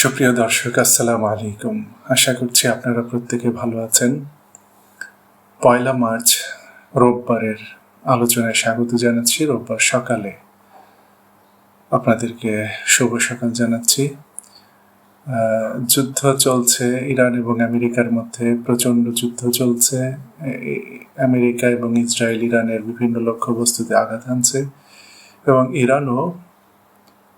সুপ্রিয় দর্শক, আসসালামু আলাইকুম। আশা করছি আপনারা প্রত্যেকে ভালো আছেন। 1 মার্চ রোববারের আলোচনায় স্বাগত জানাচ্ছি। রোববার সকালে আপনাদেরকে শুভ সকাল জানাচ্ছি। যুদ্ধ চলছে ইরান এবং আমেরিকার মধ্যে, প্রচণ্ড যুদ্ধ চলছে। আমেরিকা এবং ইসরায়েল ইরানের বিভিন্ন লক্ষ্যবস্তুতে আঘাত হানছে এবং ইরানও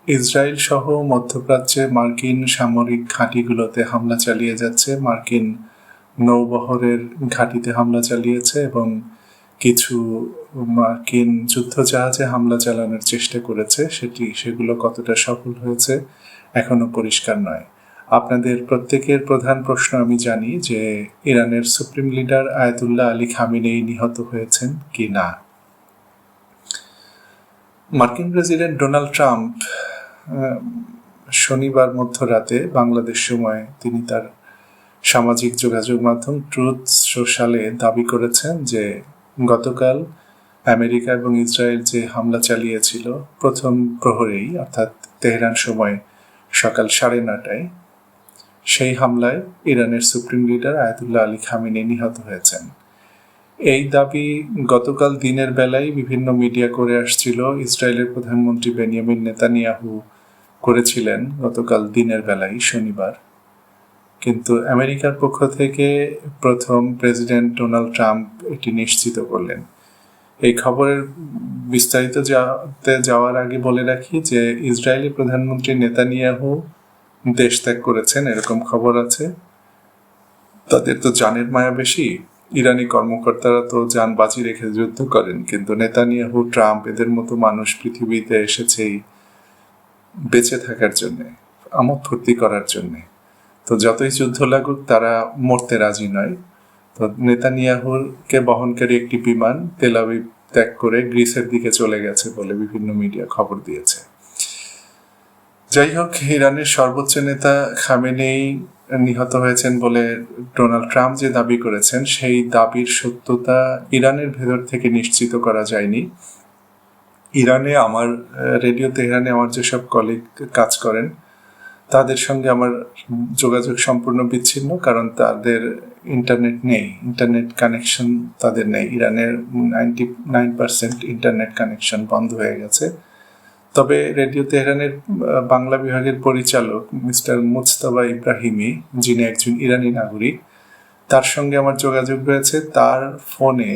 ইসরায়েল সহ মধ্যপ্রাচ্যে মার্কিন সামরিক ঘাঁটিগুলোতে হামলা চালিয়ে যাচ্ছে। মার্কিন নৌবহরের ঘাঁটিতে হামলা চালিয়েছে এবং কিছু মার্কিন যুদ্ধজাহাজে হামলা চালানোর চেষ্টা করেছে। সেগুলো কতটা সফল হয়েছে এখনো পরিষ্কার নয়। আপনাদের প্রত্যেকের প্রধান প্রশ্ন আমি জানি যে ইরানের supreme leader Ayatollah Ali Khamenei নিহত হয়েছেন কি না। মার্কিন প্রেসিডেন্ট ডোনাল্ড ট্রাম্প শনিবার মধ্যরাতে বাংলাদেশ সময় তিনি তার সামাজিক যোগাযোগ মাধ্যম ট্রুথ সোশ্যালে দাবি করেছেন যে গতকাল আমেরিকা এবং ইসরায়েল যে হামলা চালিয়েছিল প্রথম প্রহরেই, অর্থাৎ তেহরান সময় সকাল 9:30টায়, সেই হামলায় ইরানের supreme leader Ayatollah Ali Khamenei নিহত হয়েছেন। এই দাবি গতকাল দিনের বেলায় বিভিন্ন মিডিয়া করে আসছিল। ইসরায়েলের প্রধানমন্ত্রী বেনিয়ামিন নেতানিয়াহু করেছিলেন গতকাল দিনের বেলায় শনিবার, কিন্তু আমেরিকার পক্ষ থেকে প্রথম প্রেসিডেন্ট ডোনাল্ড ট্রাম্প এটি নিশ্চিত করলেন। এই খবরের বিস্তারিত যাওয়ার আগে বলে রাখি যে ইসরায়েলি প্রধানমন্ত্রী নেতানিয়াহু দেশ ত্যাগ করেছেন, এরকম খবর আছে। তাদের তো জানের মায়া বেশি। ইরানি কর্মকর্তারা তো জান বাজি রেখে যুদ্ধ করেন, কিন্তু নেতানিয়াহু, ট্রাম্প এদের মতো মানুষ পৃথিবীতে এসেছেই বেঁচে থাকার জন্যে, আমোদ ফুর্তি করার জন্যে। তো যতই যুদ্ধ লাগুক তারা মরতে রাজি নয়। তো নেতানিয়াহুকে বহনকারী একটি বিমান তেল আবিব ত্যাগ করে গ্রিসের দিকে চলে গেছে বলে বিভিন্ন মিডিয়া খবর দিয়েছে। যাই হোক, ইরানের সর্বোচ্চ নেতা খামেনেই নিহত হয়েছেন বলে ডোনাল্ড ট্রাম্প যে দাবি করেছেন, সেই দাবির সত্যতা ইরানের ভেতর থেকে নিশ্চিত করা যায়নি। ইরানে রেডিও তেহরানে আমার যেসব কলিগ কাজ করেন তাদের সঙ্গে আমার যোগাযোগ সম্পূর্ণ বিচ্ছিন্ন, কারণ তাদের ইন্টারনেট নেই, ইন্টারনেট কানেকশন তাদের নেই। ইরানের 99% ইন্টারনেট কানেকশন বন্ধ হয়ে গেছে। তবে রেডিও তেহরানের বাংলা বিভাগের পরিচালক মিস্টার মুজতবা ইব্রাহিমি, যিনি একজন ইরানি নাগরিক, তার সঙ্গে আমার যোগাযোগ রয়েছে। তার ফোনে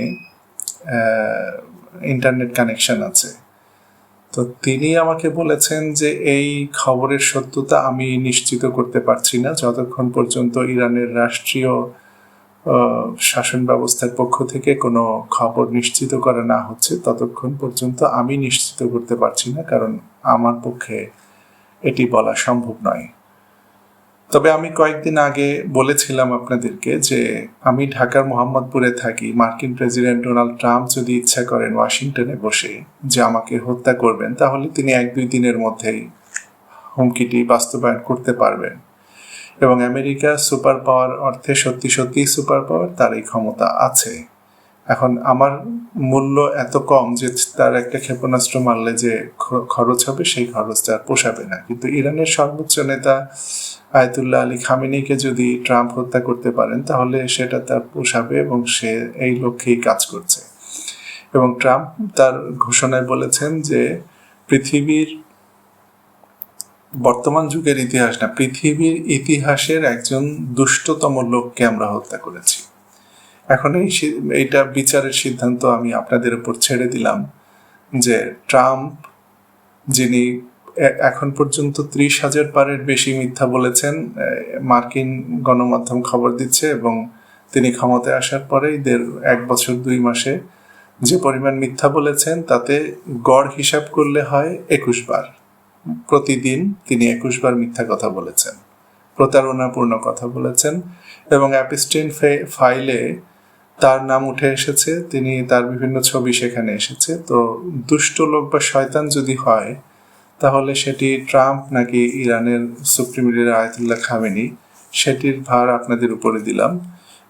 ইন্টারনেট কানেকশন আছে। তো তিনি আমাকে বলেছেন যে এই খবরের সত্যতা আমি নিশ্চিত করতে পারছি না। যতক্ষণ পর্যন্ত ইরানের রাষ্ট্রীয় শাসন ব্যবস্থার পক্ষ থেকে কোনো খবর নিশ্চিত করা না হচ্ছে, ততক্ষণ পর্যন্ত আমি নিশ্চিত করতে পারছি না, কারণ আমার পক্ষে এটি বলা সম্ভব নয়। তবে আমি কয়েকদিন আগে বলেছিলাম আপনাদেরকে যে আমি ঢাকার মোহাম্মদপুরে থাকি। মার্কিন প্রেসিডেন্ট ডোনাল্ড ট্রাম্প যদি ইচ্ছা করেন ওয়াশিংটনে বসে যে আমাকে হত্যা করবেন, তাহলে তিনি 1-2 দিনের মধ্যেই হুমকিটি বাস্তবায়ন করতে পারবেন। এবং আমেরিকা সুপার পাওয়ার অর্থে সত্যি সুপার পাওয়ার, তার এই ক্ষমতা আছে। এখন আমার মূল্য এত কম যে তার একটা ক্ষেপণাস্ত্র মারলে যে খরচ হবে সেই খরচটা আর পোষাবে না। কিন্তু ইরানের সর্বোচ্চ নেতা আয়াতুল্লাহ আলী খামেনিকে যদি ট্রাম্প হত্যা করতে পারেন তাহলে সেটা তার পোষাবে এবং সে এই লক্ষ্যেই কাজ করছে। এবং ট্রাম্প তার ঘোষণায় বলেছেন যে পৃথিবীর বর্তমান যুগের ইতিহাস না, পৃথিবীর ইতিহাসের একজন দুষ্টতম লোককে আমরা হত্যা করেছি। এখন এইটা বিচারের সিদ্ধান্ত আমি আপনাদের উপর ছেড়ে দিলাম যে ট্রাম্প, যিনি এখন পর্যন্ত 30,000 বারের বেশি মিথ্যা বলেছেন, মার্কিন গণমাধ্যম খবর দিচ্ছে, এবং তিনি ক্ষমতায় আসার পরেই 1 বছর 2 মাসে যে পরিমাণ মিথ্যা বলেছেন তাতে গড় হিসাব করলে হয় 21 বার। প্রতিদিন তিনি 21 বার মিথ্যা কথা বলেছেন, প্রতারণাপূর্ণ কথা বলেছেন। এবং অ্যাপস্টাইন ফাইলে তার নাম উঠে এসেছে, তার বিভিন্ন ছবি সেখানে এসেছে। তো দুষ্ট লোক বা শয়তান যদি হয় তাহলে সেটি ট্রাম্প নাকি ইরানের সুপ্রিম লিডার আয়াতুল্লাহ খামেনি, সেটির ভার আপনাদের উপরে দিলাম।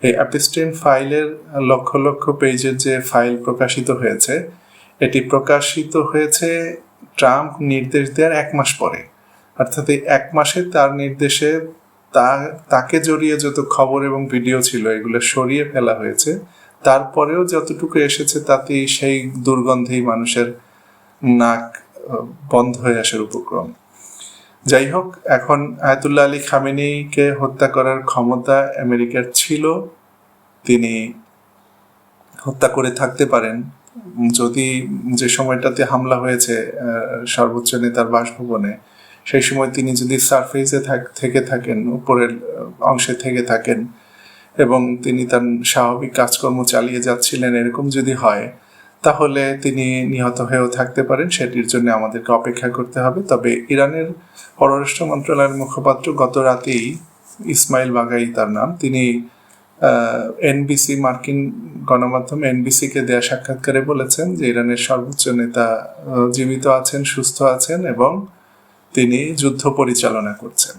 এই অ্যাপস্টাইন ফাইলের লক্ষ লক্ষ পেজের যে ফাইল প্রকাশিত হয়েছে, এটি প্রকাশিত হয়েছে ট্রাম্প নির্দেশ দেওয়ার 1 মাস পরে। অর্থাৎ এই 1 মাসে তার নির্দেশে তাকে জড়িয়ে যত খবর এবং ভিডিও ছিল এগুলো সরিয়ে ফেলা হয়েছে। তারপরেও যতটুকু এসেছে তাতেই সেই দুর্গন্ধেই মানুষের নাক বন্ধ হয়ে আসার উপক্রম। যাই হোক, এখন আয়াতুল্লাহ আলী খামেনিকে হত্যা করার ক্ষমতা আমেরিকার ছিল, তিনি হত্যা করে থাকতে পারেন যদি যে সময়টাতে হামলা হয়েছে সর্বোচ্চ নেতার বাসভবনে, সেই সময় তিনি যদি সারফেসে থেকে থাকেন, উপরের অংশে থেকে থাকেন এবং তিনি তার স্বাভাবিক কাজকর্ম চালিয়ে যাচ্ছিলেন, এরকম যদি হয় তাহলে তিনি নিহত হয়েও থাকতে পারেন। সেটির জন্য আমাদেরকে অপেক্ষা করতে হবে। তবে ইরানের পররাষ্ট্র মন্ত্রণালয়ের মুখপাত্র গত রাতেই, ইসমাইল বাগাই তার নাম, তিনি এনবিসি, মার্কিন গণমাধ্যম এনবিসিকে দেয়া সাক্ষাৎকারে বলেছেন যে ইরানের সর্বোচ্চ নেতা জীবিত আছেন, সুস্থ আছেন এবং তিনি যুদ্ধ পরিচালনা করছেন।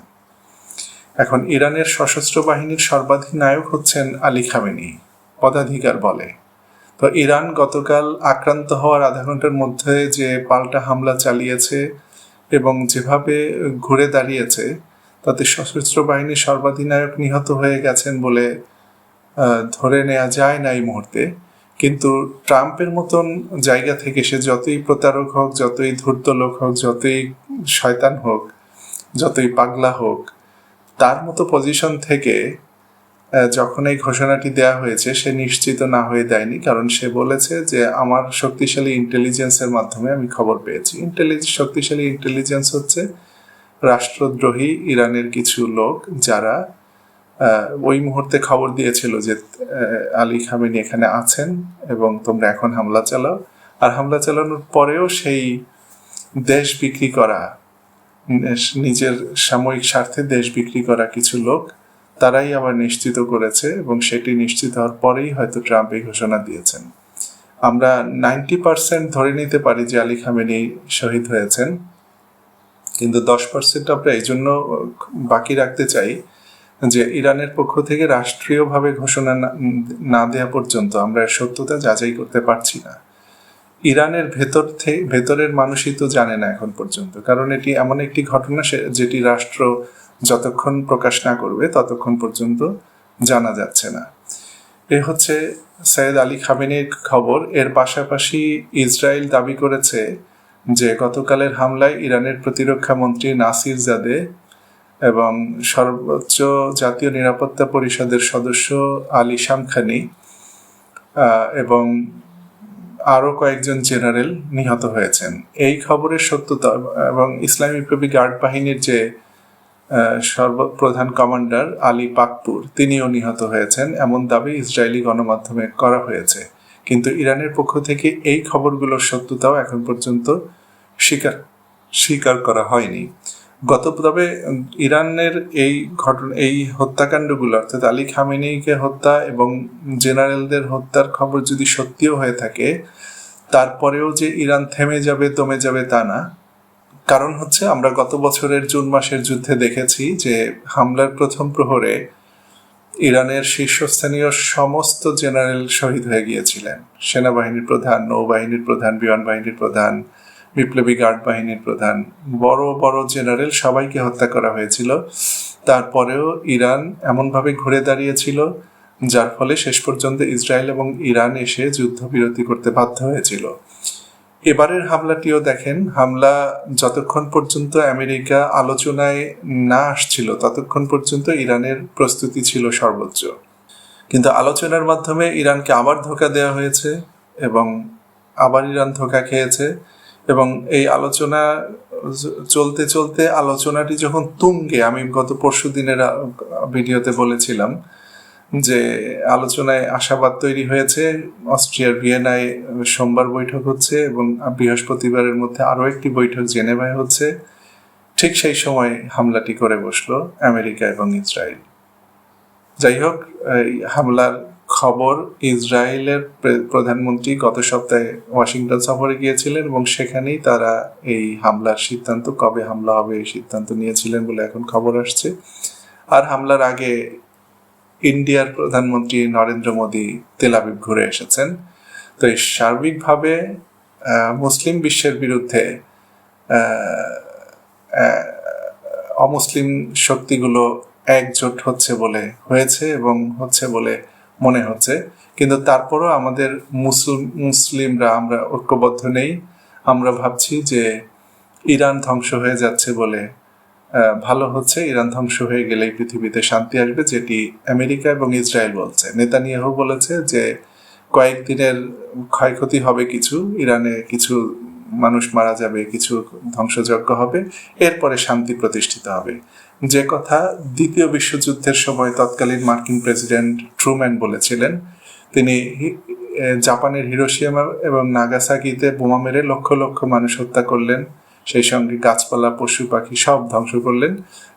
এখন ইরানের সশস্ত্র বাহিনীর সর্বাধিনায়ক হচ্ছেন আলী খামেনি পদাধিকার বলে। তো ইরান গতকাল আক্রান্ত হওয়ার আধা ঘন্টার মধ্যে যে পাল্টা হামলা চালিয়েছে এবং যেভাবে ঘুরে দাঁড়িয়েছে, তাতে সশস্ত্র বাহিনীর সর্বাধিনায়ক নিহত হয়ে গেছেন বলে ধরে নেওয়া যায় না এই মুহূর্তে। কিন্তু ট্রাম্পের মতন জায়গা থেকে সে যতই প্রতারক হোক, যতই ধূর্ত লোক হোক, যতই শয়তান হোক, যতই পাগলা হোক, তার মতো পজিশন থেকে যখন এই ঘোষণাটি দেয়া হয়েছে সে নিশ্চিত না হয়ে দেয়নি। কারণ সে বলেছে যে আমার শক্তিশালী ইন্টেলিজেন্সের মাধ্যমে আমি খবর পেয়েছি। শক্তিশালী ইন্টেলিজেন্স হচ্ছে রাষ্ট্রদ্রোহী ইরানের কিছু লোক যারা ওই মুহূর্তে খবর দিয়েছিল যে আলী খামেনি এখানে আছেন এবং তোমরা এখন হামলা চালাও। আর হামলা চালানোর পরেও সেই দেশ বিক্রি করা, নিজের সাময়িক স্বার্থে দেশ বিক্রি করা কিছু লোক, তারাই আবার নিশ্চিত করেছে এবং সেটি নিশ্চিত হওয়ার পরেই হয়তো ট্রাম্প এই ঘোষণা দিয়েছেন। আমরা 90% ধরে নিতে পারি যে আলী খামেনি শহীদ হয়েছেন, কিন্তু 10% আমরা এই জন্য বাকি রাখতে চাই যে ইরানের পক্ষ থেকে রাষ্ট্রীয়ভাবে ঘোষণা না দেওয়া পর্যন্ত আমরা সত্যতা যাচাই করতে পারছি না। ইরানের ভেতরের মানুষই তো জানে না এখন পর্যন্ত, কারণ এটি এমন একটি ঘটনা যেটি রাষ্ট্র যতক্ষণ প্রকাশ না করবে ততক্ষণ পর্যন্ত জানা যাচ্ছে না। এ হচ্ছে সৈয়দ আলী খামেনির খবর। এর পাশাপাশি ইসরায়েল দাবি করেছে যে গতকালের হামলায় ইরানের প্রতিরক্ষা মন্ত্রী নাসির জাদে এবং সর্বোচ্চ জাতীয় নিরাপত্তা পরিষদের সদস্য আলী শামখানি এবং আরও কয়েকজন জেনারেল নিহত হয়েছেন। এই খবরের সত্যতা এবং ইসলামী বিপ্লবী গার্ড বাহিনীর যে সর্বপ্রধান কমান্ডার আলী পাকপুর, তিনিও নিহত হয়েছেন এমন দাবি ইসরায়েলি গণমাধ্যমে করা হয়েছে। কিন্তু ইরানের পক্ষ থেকে এই খবরগুলোর সত্যতাও এখন পর্যন্ত স্বীকার করা হয়নি। তবে ইরানের এই হত্যাকাণ্ডগুলো, অর্থাৎ আলী খামেনিকে হত্যা এবং জেনারেলদের হত্যার খবর যদি সত্যিও হয়ে থাকে, তারপরেও যে ইরান থেমে যাবে, দমে যাবে তা না। কারণ হচ্ছে আমরা গত বছরের জুন মাসের যুদ্ধে দেখেছি যে হামলার প্রথম প্রহরে ইরানের শীর্ষস্থানীয় সমস্ত জেনারেল শহীদ হয়ে গিয়েছিলেন। সেনাবাহিনীর প্রধান, নৌবাহিনীর প্রধান, বিমান বাহিনীর প্রধান, বিপ্লবী গার্ড বাহিনীর প্রধান, বড় বড় জেনারেল সবাইকে হত্যা করা হয়েছিল। তারপরেও ইরান এমনভাবে ঘুরে দাঁড়িয়েছিল যার ফলে শেষ পর্যন্ত ইসরায়েল এবং ইরান এসে যুদ্ধবিরতি করতে বাধ্য হয়েছিল। এবারের হামলাটিও দেখেন, হামলা যতক্ষণ পর্যন্ত আমেরিকা আলোচনায় না আসছিল ততক্ষণ পর্যন্ত ইরানের প্রস্তুতি ছিল সর্বোচ্চ। কিন্তু আলোচনার মাধ্যমে ইরানকে আবার ধোঁকা দেওয়া হয়েছে এবং আবার ইরান ধোঁকা খেয়েছে এবং এই আলোচনা চলতে চলতে আলোচনাটি যখন তুঙ্গে, আমি গত পরশু দিনের ভিডিওতে বলেছিলাম যে আলোচনায় আশাবাদ তৈরি হয়েছে। অস্ট্রিয়ার ভিয়েনায় সোমবার বৈঠক হচ্ছে এবং বৃহস্পতিবারের মধ্যে আরও একটি বৈঠক জেনেভায় হচ্ছে। ঠিক সেই সময় হামলাটি করে বসলো আমেরিকা এবং ইসরায়েল। যাই হোক, হামলার খবর ইসরায়েলের প্রধানমন্ত্রী গত সপ্তাহে ওয়াশিংটন সফরে গিয়েছিলেন এবং সেখানেই তারা এই হামলার সিদ্ধান্ত, কবে হামলা হবে এই সিদ্ধান্ত নিয়েছিলেন বলে এখন খবর আসছে। আর হামলার আগে ইন্ডিয়ার প্রধানমন্ত্রী নরেন্দ্র মোদী তেল আবিব ঘুরে এসেছেন। তো এই সার্বিকভাবে মুসলিম বিশ্বের বিরুদ্ধে অমুসলিম শক্তিগুলো একজোট হয়েছে এবং হচ্ছে বলে মনে হচ্ছে, কিন্তু তারপরও আমাদের মুসলিমরা আমরা ঐক্যবদ্ধ নেই। আমরা ভাবছি যে ইরান ধ্বংস হয়ে যাচ্ছে বলে ভালো হচ্ছে, ইরান ধ্বংস হয়ে গেলেই পৃথিবীতে শান্তি আসবে, যেটি আমেরিকা এবং ইসরায়েল বলছে। নেতানিয়াহু বলেছে যে কয়েকদিনের ক্ষয়ক্ষতি হবে, কিছু ইরানে কিছু মানুষ মারা যাবে, কিছু ধ্বংসযজ্ঞ হবে, এরপরে শান্তি প্রতিষ্ঠিত হবে। যে কথা দ্বিতীয় বিশ্বযুদ্ধের সময় তৎকালীন মার্কিন প্রেসিডেন্ট ট্রুম্যান বলেছিলেন। তিনি জাপানের হিরোশিমা এবং নাগাসাকিতে বোমা মেরে লক্ষ লক্ষ মানুষ হত্যা করলেন, সেই সঙ্গে গাছপালা পশু পাখি সব ধ্বংস করলেন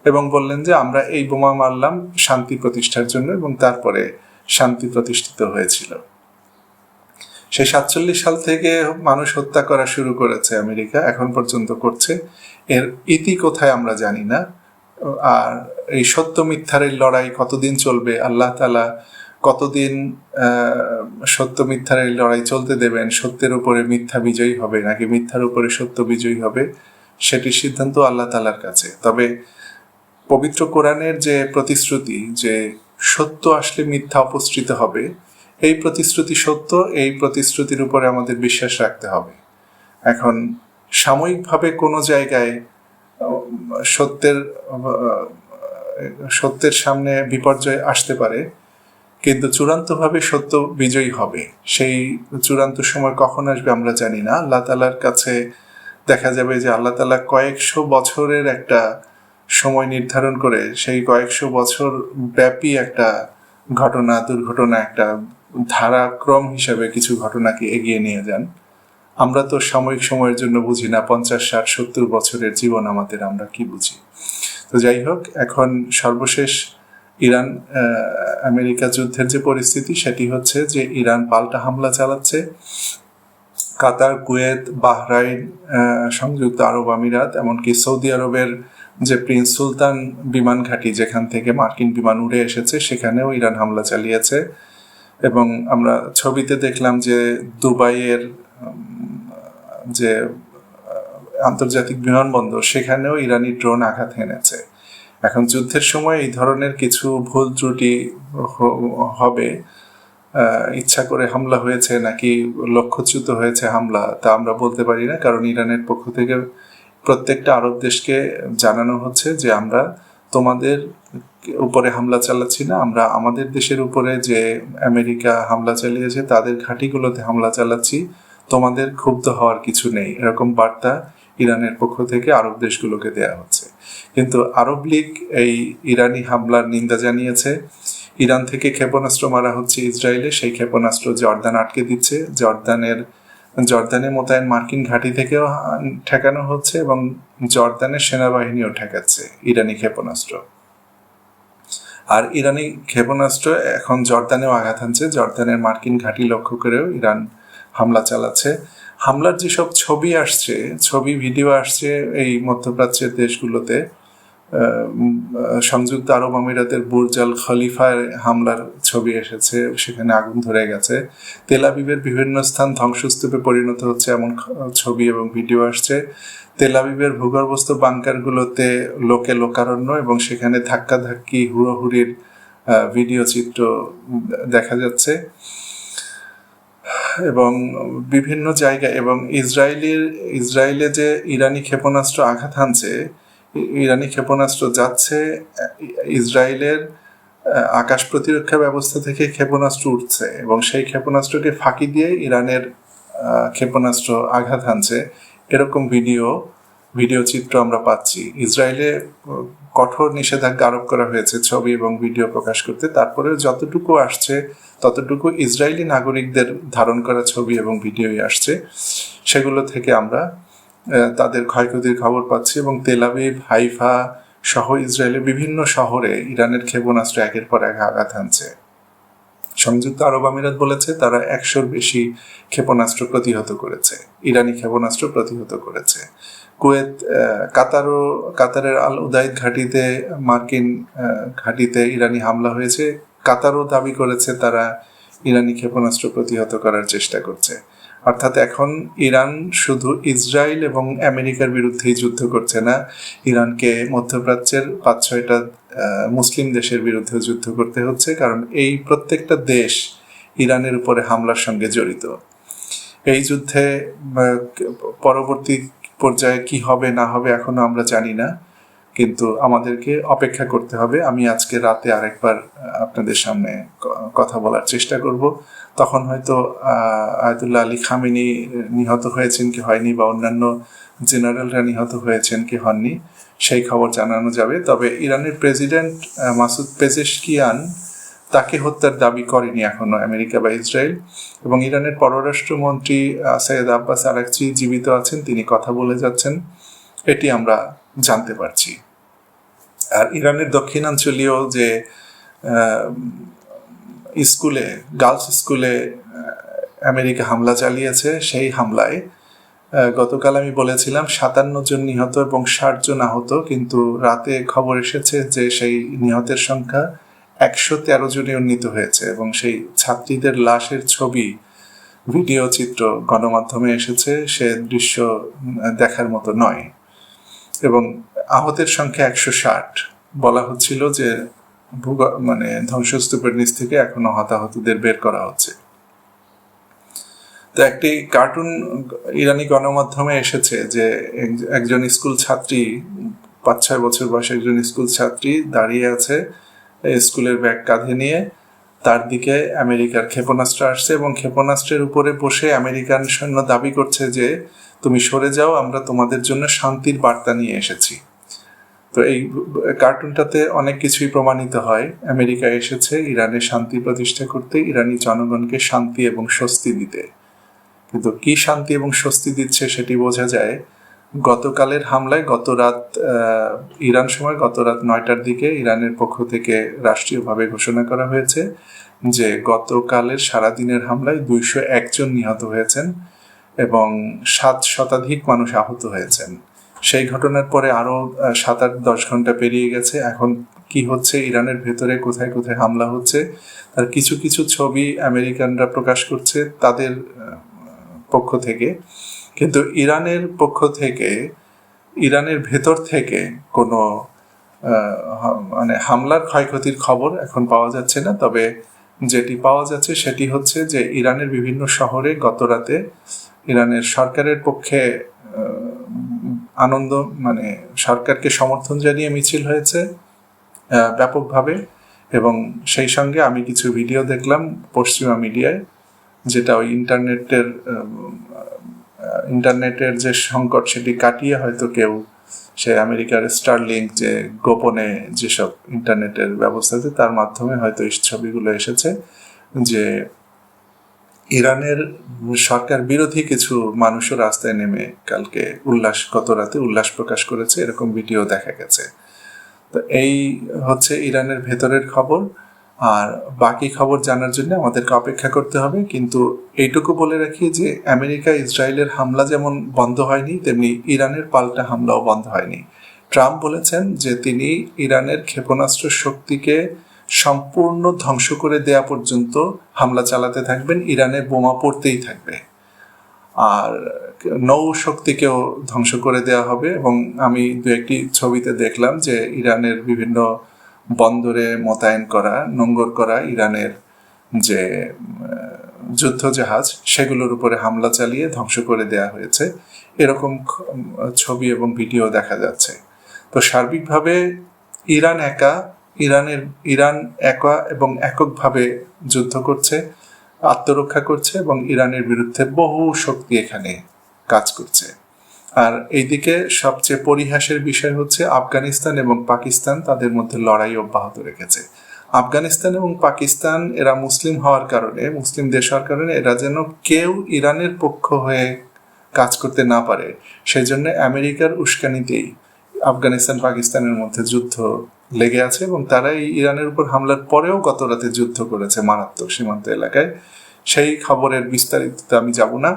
এবং বললেন যে আমরা এই বোমা মারলাম শান্তি প্রতিষ্ঠার জন্য, এবং তারপরে শান্তি প্রতিষ্ঠিত হয়েছিল। সেই 47 সাল থেকে মানুষ হত্যা করা শুরু করেছে আমেরিকা, এখন পর্যন্ত করছে। এর ইতি কোথায় আমরা জানি না। আর এই সত্য মিথ্যার লড়াই কতদিন চলবে, আল্লাহ তাআলা কতদিন সত্য মিথ্যার লড়াই চলতে দেবেন, সত্যের উপরে মিথ্যা বিজয়ী হবে নাকি মিথ্যার উপরে সত্য বিজয়ী হবে, সেটির সিদ্ধান্ত আল্লাহ তাআলার কাছে। তবে পবিত্র কোরআনের যে প্রতিশ্রুতি যে সত্য আসলে মিথ্যা অপসৃত হবে, এই প্রতিশ্রুতি সত্য, এই প্রতিশ্রুতির উপরে আমাদের বিশ্বাস রাখতে হবে। এখন সাময়িকভাবে কোনো জায়গায় সত্যের সামনে বিপর্যয় আসতে পারে, কিন্তু চূড়ান্তভাবে সত্য বিজয়ী হবে। সেই চূড়ান্ত সময় কখন আসবে আমরা জানি না। আল্লাহ তাআলার কাছে দেখা যাবে যে আল্লাহ তাআলা কয়েকশো বছরের একটা সময় নির্ধারণ করে সেই কয়েকশো বছর ব্যাপী একটা দুর্ঘটনা একটা ধারাক্রম হিসাবে কিছু ঘটনাকে এগিয়ে নিয়ে যান। আমরা তো সাময়িক সময়ের জন্য বুঝি না, 50, 60, 70 বছরের জীবন আমাদের, আমরা কি বুঝি। তো যাই হোক, এখন সর্বশেষ ইরান আমেরিকা যুদ্ধের যে পরিস্থিতি, সেটি হচ্ছে যে ইরান পাল্টা হামলা চালাচ্ছে। কাতার, কুয়েত, বাহরাইন, সংযুক্ত আরব আমিরাত, এমনকি সৌদি আরবের যে প্রিন্স সুলতান বিমান ঘাঁটি, যেখান থেকে মার্কিন বিমান উড়ে এসেছে, সেখানেও ইরান হামলা চালিয়েছে। এবং আমরা ছবিতে দেখলাম যে দুবাইয়ের যে আন্তর্জাতিক বিমানবন্দর, সেখানেও ইরানি ড্রোন আঘাত হেনেছে। এখন যুদ্ধের সময় এই ধরনের কিছু ভুল ত্রুটি হবে। ইচ্ছা করে হামলা হয়েছে নাকি লক্ষ্যচ্যুত হয়েছে হামলা, তা আমরা বলতে পারি না, কারণ ইরানের পক্ষ থেকে প্রত্যেকটা আরব দেশকে জানানো হচ্ছে যে আমরা তোমাদের উপরে হামলা চালাচ্ছি না, আমরা আমাদের দেশের উপরে যে আমেরিকা হামলা চালিয়েছে তাদের ঘাঁটিগুলোতে হামলা চালাচ্ছি, তোমাদের ক্ষুব্ধ হওয়ার কিছু নেই, এরকম বার্তা ইরানের পক্ষ থেকে আরব দেশগুলোকে দেয়া হচ্ছে। কিন্তু আরব লীগ এই ইরানি হামলার নিন্দা জানিয়েছে। ইরান থেকে ক্ষেপণাস্ত্র মারা হচ্ছে ইসরায়েলে, সেই ক্ষেপণাস্ত্র জর্দান আটকে দিচ্ছে। জর্দানে মোতায়েন মার্কিন ঘাঁটি থেকেও ঠেকানো হচ্ছে এবং জর্দানের সেনাবাহিনীও ঠেকাচ্ছে ইরানি ক্ষেপণাস্ত্র। আর ইরানি ক্ষেপণাস্ত্র এখন জর্দানেও আঘাত হানছে, জর্দানের মার্কিন ঘাঁটি লক্ষ্য করেও ইরান হামলা চালাচ্ছে। হামলার যেসব ছবি ভিডিও আসছে এই মধ্যপ্রাচ্যের দেশগুলোতে, সংযুক্ত আরব আমিরাতের বুর্জ আল খলিফায় হামলার ছবি এসেছে, সেখানে আগুন ধরে গেছে। তেল আবিবের বিভিন্ন স্থান ধ্বংসস্তূপে পরিণত হচ্ছে এমন ছবি এবং ভিডিও আসছে। তেল আবিবের ভূগর্ভস্থ বাংকারগুলোতে লোকারণ্য এবং সেখানে ধাক্কাধাক্কি হুড়োহুড়ির ভিডিও চিত্র দেখা যাচ্ছে। এবং বিভিন্ন জায়গায়, এবং ইসরায়েলে যে ইরানি ক্ষেপণাস্ত্র আঘাত হানছে, ইরানি ক্ষেপণাস্ত্র যাচ্ছে, ইসরায়েলের আকাশ প্রতিরক্ষা ব্যবস্থা থেকে ক্ষেপণাস্ত্র উঠছে এবং সেই ক্ষেপণাস্ত্রকে ফাঁকি দিয়ে ইরানের ক্ষেপণাস্ত্র আঘাত হানছে, এরকম ভিডিও চিত্র আমরা পাচ্ছি। ইসরায়েলে কঠোর নিষেধাজ্ঞা আরোপ করা হয়েছে ছবি এবং ভিডিও প্রকাশ করতে, তারপরেও যতটুকু আসছে ততটুকু ইসরায়েলি নাগরিকদের ধারণ করা ছবি এবং ভিডিওই আসছে। সেগুলো থেকে আমরা তাদের ক্ষয়ক্ষতির খবর পাচ্ছি এবং তেল আবিব, হাইফা সহ ইসরায়েলের বিভিন্ন শহরে ইরানের ক্ষেপণাস্ত্র একের পর এক আঘাত হানছে। সংযুক্ত আরব আমিরাত বলেছে তারা 100-র বেশি ক্ষেপণাস্ত্র প্রতিহত করেছে, ইরানি ক্ষেপণাস্ত্র প্রতিহত করেছে। কুয়েত, কাতারের আল উদাইদ ঘাঁটিতে মার্কিন ঘাঁটিতে ইরানি হামলা হয়েছে। কাতারও দাবি করেছে তারা ইরানি ক্ষেপণাস্ত্র প্রতিহত করার চেষ্টা করছে। অর্থাৎ এখন ইরান শুধু ইসরায়েল এবং আমেরিকার বিরুদ্ধেই যুদ্ধ করছে না, ইরানকে মধ্যপ্রাচ্যের 5-6টা মুসলিম দেশের বিরুদ্ধে যুদ্ধ করতে হচ্ছে, কারণ এই প্রত্যেকটা দেশ ইরানের উপরে হামলার সঙ্গে জড়িত। এই যুদ্ধে পরবর্তী পর্যায়ে কি হবে না হবে এখনো আমরা জানি না, কিন্তু আমাদেরকে অপেক্ষা করতে হবে। আমি আজকে রাতে আরেকবার আপনাদের সামনে কথা বলার চেষ্টা করব, তখন হয়তো আয়াতুল্লাহ আলী খামেনি নিহত হয়েছেন কি হয়নি, বা অন্যান্য জেনারেলরা নিহত হয়েছেন কি হননি, সেই খবর জানানো যাবে। তবে ইরানের প্রেসিডেন্ট মাসুদ পেজেশকিয়ান তাকে হত্যার দাবি করেনি এখনো আমেরিকা বা ইসরায়েল, এবং ইরানের পররাষ্ট্রমন্ত্রী সৈয়দ আব্বাস আরাকচি জীবিত আছেন, তিনি কথা বলে যাচ্ছেন, এটি আমরা জানতে পারছি। আর ইরানের দক্ষিণাঞ্চলীয় যে স্কুলে, গার্লস স্কুলে আমেরিকা হামলা চালিয়েছে, সেই হামলায় গতকাল আমি বলেছিলাম 57 জন নিহত এবং 60 জন আহত, কিন্তু রাতে খবর এসেছে যে সেই নিহতের সংখ্যা 113 জনে উন্নীত হয়েছে, এবং সেই ছাত্রীদের লাশের ছবি, ভিডিও চিত্র গণমাধ্যমে এসেছে, সে দৃশ্য দেখার মতো নয়। এবং আহতের সংখ্যা 160। বলা হচ্ছিল যে ধ্বংসস্তূপের নিচ থেকে এখনো হতাহতদের বের করা হচ্ছে। তো একটি কার্টুন ইরানি গণমাধ্যমে এসেছে যে একজন স্কুল ছাত্রী, 5-6 বছর বয়সে একজন স্কুল ছাত্রী দাঁড়িয়ে আছে স্কুলের ব্যাগ কাঁধে নিয়ে, তার দিকে আমেরিকার ক্ষেপণাস্ত্র আসছে এবং ক্ষেপণাস্ত্রের উপরে বসে আমেরিকান সৈন্য দাবি করছে যে তুমি সরে যাও, আমরা তোমাদের জন্য শান্তির বার্তা নিয়ে এসেছি। তো এই কার্টুনটাতে অনেক কিছুই প্রমাণিত হয়। আমেরিকা এসেছে ইরানে শান্তি প্রতিষ্ঠা করতে, ইরানি জনগণকে শান্তি এবং স্বস্তি দিতে। কিন্তু কি শান্তি এবং স্বস্তি দিচ্ছে সেটি বোঝা যায় গতকালের হামলায়। ইরান সময় গত রাত 9টার দিকে ইরানের পক্ষ থেকে রাষ্ট্রীয়ভাবে ঘোষণা করা হয়েছে যে গতকালের সারাদিনের হামলায় 201 জন নিহত হয়েছেন এবং 7 শতাধিক মানুষ আহত হয়েছেন। সেই ঘটনার পরে আরো 7-10 ঘন্টা পেরিয়ে গেছে। এখন কি হচ্ছে ইরানের ভেতরে, কোথায় কোথায় হামলা হচ্ছে, তার কিছু কিছু ছবি আমেরিকানরা প্রকাশ করছে তাদের পক্ষ থেকে, কিন্তু ইরানের পক্ষ থেকে, ইরানের ভেতর থেকে কোনো হামলার ক্ষয়ক্ষতির খবর এখন পাওয়া যাচ্ছে না। তবে যেটি পাওয়া যাচ্ছে সেটি হচ্ছে যে ইরানের বিভিন্ন শহরে গতরাতে ইরানের সরকারের পক্ষে সরকারকে সমর্থন জানিয়ে মিছিল হয়েছে ব্যাপকভাবে, এবং সেই সঙ্গে আমি কিছু ভিডিও দেখলাম পশ্চিমা মিডিয়ায়, যেটা ওই ইন্টারনেটের যে সংকট সেটি কাটিয়ে হয়তো কেউ সে আমেরিকার স্টারলিংক যে গোপনে যেসব ইন্টারনেটের ব্যবস্থা আছে তার মাধ্যমে হয়তো এই ছবিগুলো এসেছে যে ইরানের সরকার বিরোধী কিছু মানুষও রাস্তায় নেমে কালকে গত রাতে উল্লাস প্রকাশ করেছে, এরকম ভিডিও দেখা গেছে। তো এই হচ্ছে ইরানের ভেতরের খবর, আর বাকি খবর জানার জন্য আমাদেরকে অপেক্ষা করতে হবে। কিন্তু এইটুকু বলে রাখি যে আমেরিকা ইসরায়েলের হামলা যেমন বন্ধ হয়নি, তেমনি ইরানের পাল্টা হামলাও বন্ধ হয়নি। ট্রাম্প বলেছেন যে তিনি ইরানের ক্ষেপণাস্ত্র শক্তিকে সম্পূর্ণ ধ্বংস করে দেয়া পর্যন্ত হামলা চালাতে থাকবেন, ইরানে বোমা পড়তেই থাকবে, আর নৌ শক্তিকেও ধ্বংস করে দেওয়া হবে। এবং আমি দু একটি ছবিতে দেখলাম যে ইরানের বিভিন্ন বন্দরে মোতায়েন করা, নোঙ্গর করা ইরানের যে যুদ্ধ জাহাজ, সেগুলোর উপরে হামলা চালিয়ে ধ্বংস করে দেয়া হয়েছে, এরকম ছবি এবং ভিডিও দেখা যাচ্ছে। তো সার্বিকভাবে ইরান একা এবং এককভাবে যুদ্ধ করছে, আত্মরক্ষা করছে, এবং ইরানের বিরুদ্ধে বহু শক্তি এখানে কাজ করছে। আর এইদিকে সবচেয়ে পরিহাসের বিষয় হচ্ছে আফগানিস্তান এবং পাকিস্তান তাদের মধ্যে লড়াই অব্যাহত রেখেছে। আফগানিস্তান এবং পাকিস্তান এরা মুসলিম হওয়ার কারণে, মুসলিম দেশ হওয়ার কারণে এরা যেন কেউ ইরানের পক্ষ হয়ে কাজ করতে না পারে, সেই জন্য আমেরিকার উস্কানিতেই আফগানিস্তান পাকিস্তানের মধ্যে যুদ্ধ লেগে আছে, এবং তারা এই ইরানের উপর হামলার পরেও গত রাতে যুদ্ধ করেছে মারাত্মক সীমান্ত এলাকায়। সেই খবরের বিস্তারিত আমি যাব না।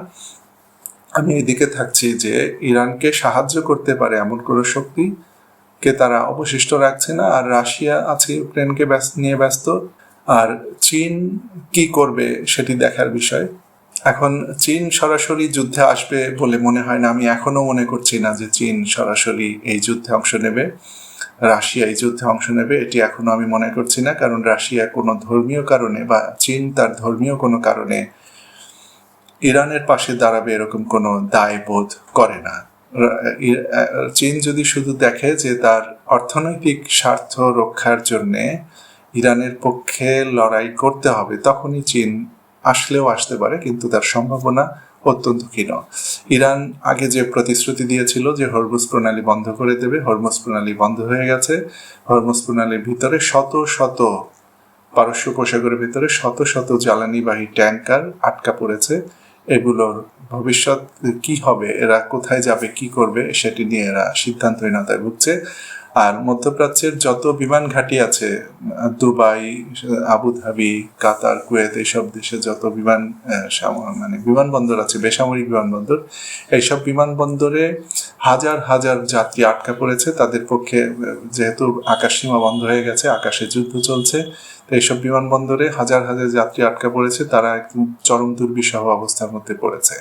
আমি এদিকে থাকছি যে ইরানকে সাহায্য করতে পারে এমন কোনো শক্তিকে তারা অবশিষ্ট রাখছে না, আর রাশিয়া আছে ইউক্রেনকে নিয়ে ব্যস্ত, আর চীন কি করবে সেটি দেখার বিষয়। এখন চীন সরাসরি যুদ্ধে আসবে বলে মনে হয় না। আমি এখনো মনে করছি না যে চীন সরাসরি এই যুদ্ধে অংশ নেবে, রাশিয়া এই যুদ্ধে অংশ নেবে, এটি এখনো আমি মনে করছি না। কারণ রাশিয়া কোনো ধর্মীয় কারণে বা চীন তার ধর্মীয় কোনো কারণে ইরানের পাশে দাঁড়াবে এরকম কোনো দায়বোধ করে না। চীন যদি শুধু দেখে যে তার অর্থনৈতিক স্বার্থ রক্ষার জন্যে ইরানের পক্ষে লড়াই করতে হবে, তখনই চীন আসলেও আসতে পারে, কিন্তু তার সম্ভাবনা অত্যন্ত ক্ষীণ। ইরান আগে যে প্রতিশ্রুতি দিয়েছিল যে হরমুজ প্রণালী বন্ধ করে দেবে, হরমুজ প্রণালী বন্ধ হয়ে গেছে। হরমুজ প্রণালীর ভিতরে শত শত পারস্য উপসাগরের ভিতরে শত শত জ্বালানিবাহী ট্যাঙ্কার আটকা পড়েছে। এগুলোর ভবিষ্যৎ কি হবে, এরা কোথায় যাবে, কি করবে, সেটি নিয়ে এরা সিদ্ধান্তহীনতায় ভুগছে। আর মধ্যপ্রাচ্যের যত বিমান ঘাঁটি আছে, দুবাই, আবুধাবি, কাতার, কুয়েত, এইসব দেশে যত বিমানবন্দর আছে, বেসামরিক বিমানবন্দর, এইসব বিমানবন্দরে হাজার হাজার যাত্রী আটকা পড়েছে। তাদের পক্ষে, যেহেতু আকাশ সীমা বন্ধ হয়ে গেছে, আকাশে যুদ্ধ চলছে, এইসব বিমানবন্দরে হাজার হাজার যাত্রী আটকা পড়েছে, তারা একদম চরম দুর্বিষহ অবস্থার মধ্যে পড়েছে।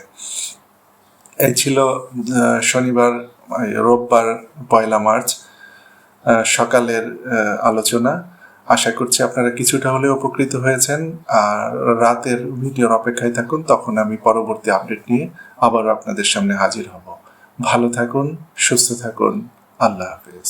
এই ছিল শনিবার, রোববার 1 মার্চ সকালের আলোচনা। আশা করছি আপনারা কিছুটা হলেও উপকৃত হয়েছেন। আর রাতের ভিডিওর অপেক্ষায় থাকুন, তখন আমি পরবর্তী আপডেট নিয়ে আবার আপনাদের সামনে হাজির হব। ভালো থাকুন, সুস্থ থাকুন, আল্লাহ হাফেজ।